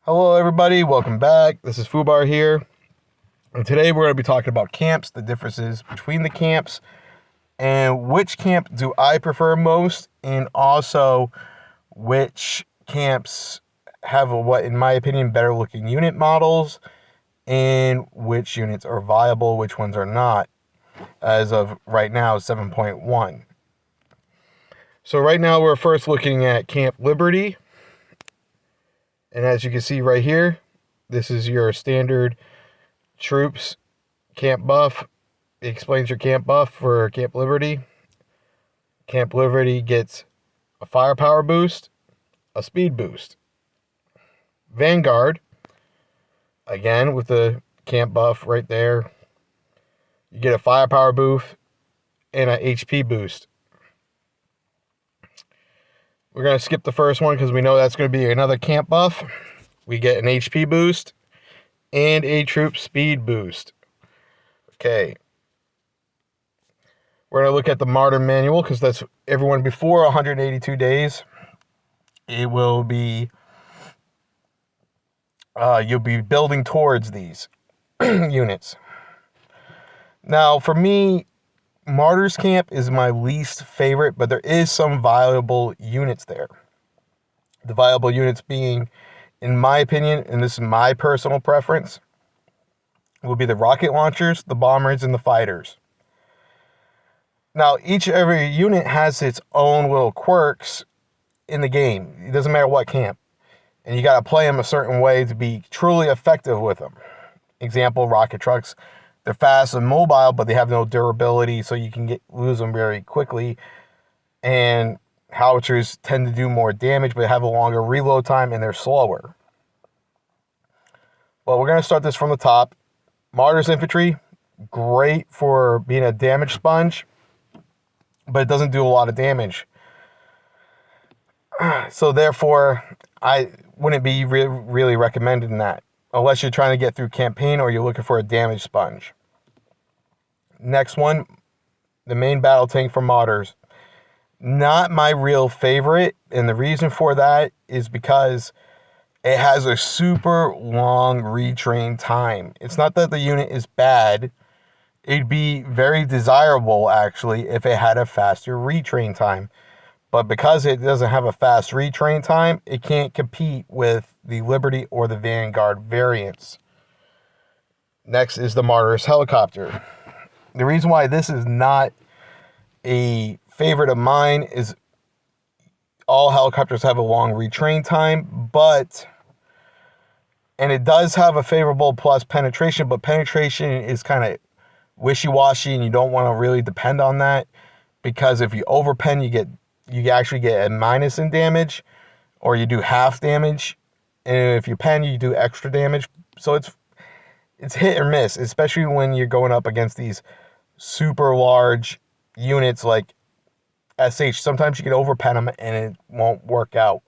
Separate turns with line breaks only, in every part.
Hello everybody, welcome back. This is Fubar here. And today we're going to be talking about camps, the differences between the camps, and which camp do I prefer most, and also which camps have what, in my opinion, better looking unit models, and which units are viable, which ones are not, as of right now, 7.1. So right now we're first looking at Camp Liberty. And as you can see right here, this is your standard troops camp buff. It explains your camp buff for Camp Liberty. Camp Liberty gets a firepower boost, a speed boost. Vanguard, again with the camp buff right there, you get a firepower boost and an HP boost. We're going to skip the first one because we know that's going to be another camp buff. We get an HP boost and a troop speed boost. Okay. We're going to look at the Martyr manual because that's everyone before 182 days. It will be, you'll be building towards these units. Now, for me, Martyrs Camp is my least favorite, but there is some viable units there. The viable units being, in my opinion, and this is my personal preference, will be the rocket launchers, the bombers, and the fighters. Now, every unit has its own little quirks in the game. It doesn't matter what camp. And you got to play them a certain way to be truly effective with them. Example, rocket trucks. They're fast and mobile, but they have no durability, so you can lose them very quickly. And howitzers tend to do more damage, but have a longer reload time, and they're slower. Well, we're going to start this from the top. Martyrs Infantry, great for being a damage sponge, but it doesn't do a lot of damage. So therefore, I wouldn't be really recommending that, unless you're trying to get through campaign or you're looking for a damage sponge. Next one, the main battle tank for Martyrs. Not my real favorite, and the reason for that is because it has a super long retrain time. It's not that the unit is bad. It'd be very desirable, actually, if it had a faster retrain time. But because it doesn't have a fast retrain time, it can't compete with the Liberty or the Vanguard variants. Next is the Martyrs helicopter. The reason why this is not a favorite of mine is all helicopters have a long retrain time, and it does have a favorable plus penetration, but penetration is kind of wishy-washy, and you don't want to really depend on that, because if you overpen, you actually get a minus in damage, or you do half damage, and if you pen, you do extra damage. So it's hit or miss, especially when you're going up against these super large units like SH. Sometimes you can overpen them and it won't work out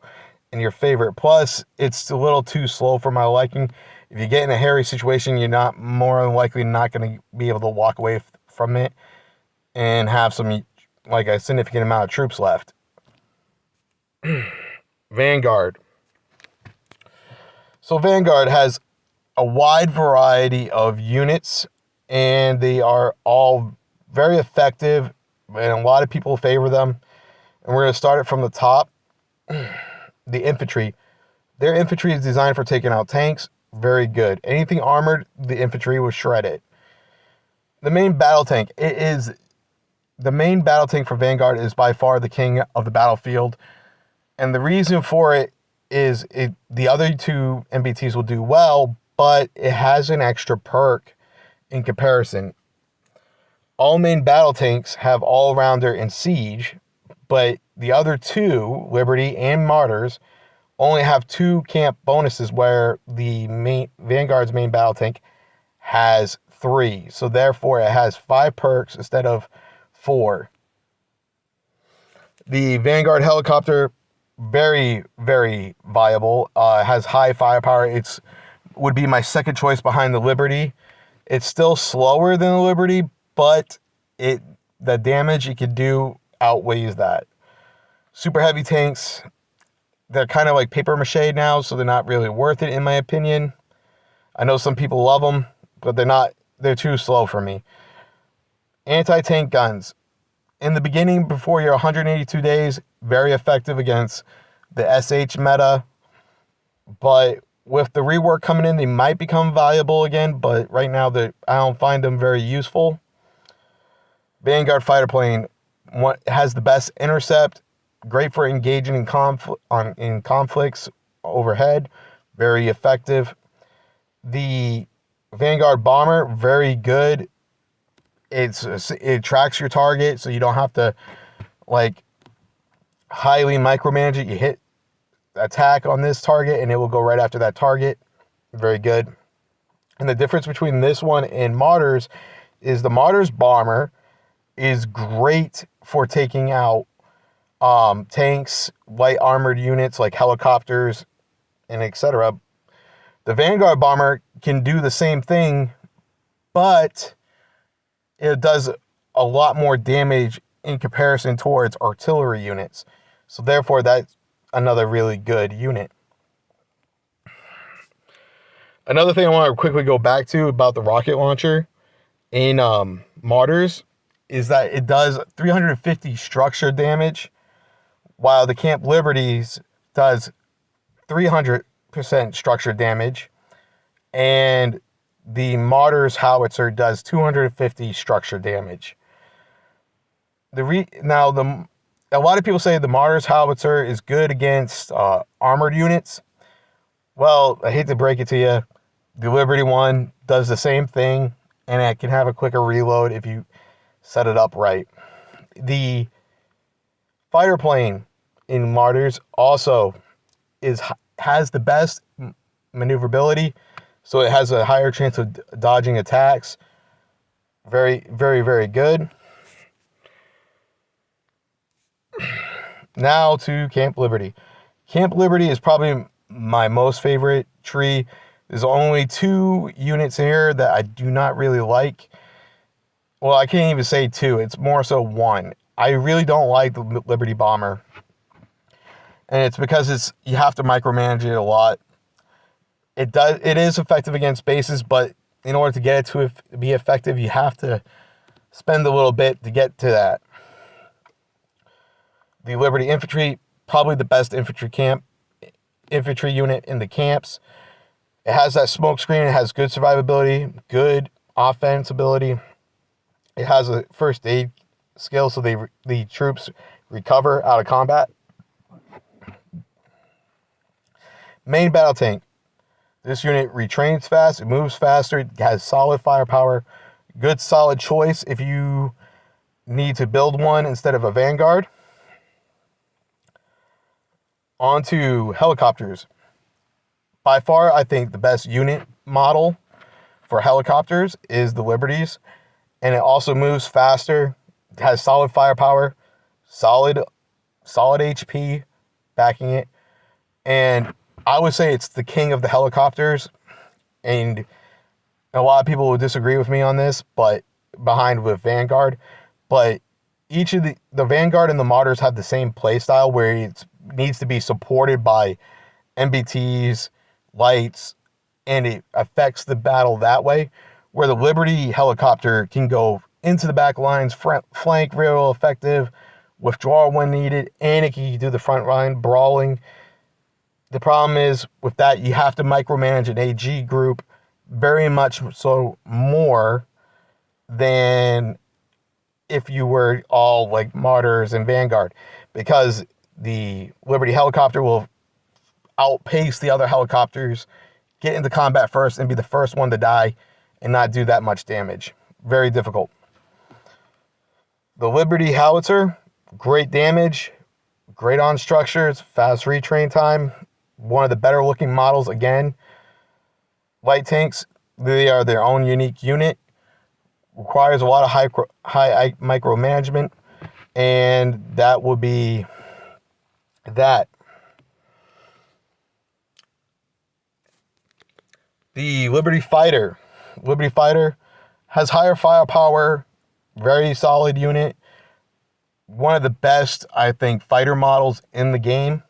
in your favor. Plus, it's a little too slow for my liking. If you get in a hairy situation, you're not more than likely not going to be able to walk away from it and have a significant amount of troops left. Vanguard. So Vanguard has a wide variety of units, and they are all very effective, and a lot of people favor them. And we're going to start it from the top. The infantry. Their infantry is designed for taking out tanks. Very good. Anything armored, the infantry will shred it. The main battle tank. The main battle tank for Vanguard is by far the king of the battlefield. And the reason for it is the other two MBTs will do well, but it has an extra perk in comparison. All main battle tanks have all-rounder and siege, but the other two, Liberty and Martyrs, only have 2 camp bonuses, where the Vanguard's main battle tank has 3. So therefore it has 5 perks instead of 4. The Vanguard helicopter, very, very viable. Has high firepower. Would be my second choice behind the Liberty. It's still slower than the Liberty, but the damage it could do outweighs that. Super heavy tanks, they're kind of like paper mache now, so they're not really worth it in my opinion. I know some people love them, but they're too slow for me. Anti-tank guns. In the beginning, before your 182 days, very effective against the SH meta. But with the rework coming in, they might become valuable again, but right now I don't find them very useful. Vanguard fighter plane has the best intercept, great for engaging in conflicts overhead, very effective. The Vanguard bomber, very good. It tracks your target, so you don't have to like highly micromanage it. You hit attack on this target, and it will go right after that target. Very good. And the difference between this one and Martyrs is the Martyrs bomber is great for taking out tanks, light armored units like helicopters, and etc. The Vanguard bomber can do the same thing, but it does a lot more damage in comparison towards artillery units. So therefore, that's another really good unit. Another thing I want to quickly go back to about the rocket launcher in Martyrs is that it does 350 structure damage, while the Camp Liberties does 300% structure damage, and the Martyrs howitzer does 250 structure damage. A lot of people say the Martyrs howitzer is good against armored units. Well, I hate to break it to you, the Liberty one does the same thing, and it can have a quicker reload if you set it up right. The fighter plane in Martyrs also has the best maneuverability, so it has a higher chance of dodging attacks. Very, very, very good. Now to Camp Liberty. Camp Liberty is probably my most favorite tree. There's only 2 units here that I do not really like. Well, I can't even say 2. It's more so 1. I really don't like the Liberty Bomber. And it's because you have to micromanage it a lot. It is effective against bases, but in order to get it to be effective, you have to spend a little bit to get to that. The Liberty Infantry, probably the best infantry unit in the camps. It has that smoke screen. It has good survivability, good offense ability. It has a first aid skill, so the troops recover out of combat. Main battle tank. This unit retrains fast. It moves faster. It has solid firepower. Good solid choice if you need to build one instead of a Vanguard. On to helicopters. By far, I think the best unit model for helicopters is the Liberties. And it also moves faster. It has solid firepower, solid HP backing it. And I would say it's the king of the helicopters. And a lot of people would disagree with me on this, but behind with Vanguard. But each of the Vanguard and the Martyrs have the same playstyle where it needs to be supported by MBTs, lights, and it affects the battle that way. Where the Liberty helicopter can go into the back lines, flank real effective, withdraw when needed, and it can do the front line brawling. The problem is with that, you have to micromanage an AG group very much so more than if you were all like Martyrs and Vanguard, because the Liberty helicopter will outpace the other helicopters, get into combat first, and be the first one to die and not do that much damage. Very difficult. The Liberty howitzer, great damage, great on structures, fast retrain time, one of the better looking models again. Light tanks, they are their own unique unit. Requires a lot of high micromanagement, and that would be that. The Liberty Fighter. Liberty Fighter has higher firepower, very solid unit. One of the best, I think, fighter models in the game.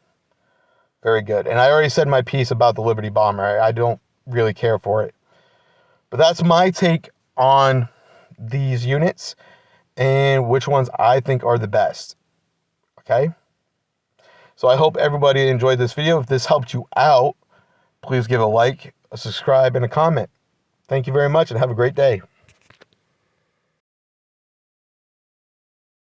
Very good. And I already said my piece about the Liberty Bomber. I don't really care for it. But that's my take on these units and which ones I think are the best. Okay? So I hope everybody enjoyed this video. If this helped you out, please give a like, a subscribe, and a comment. Thank you very much, and have a great day.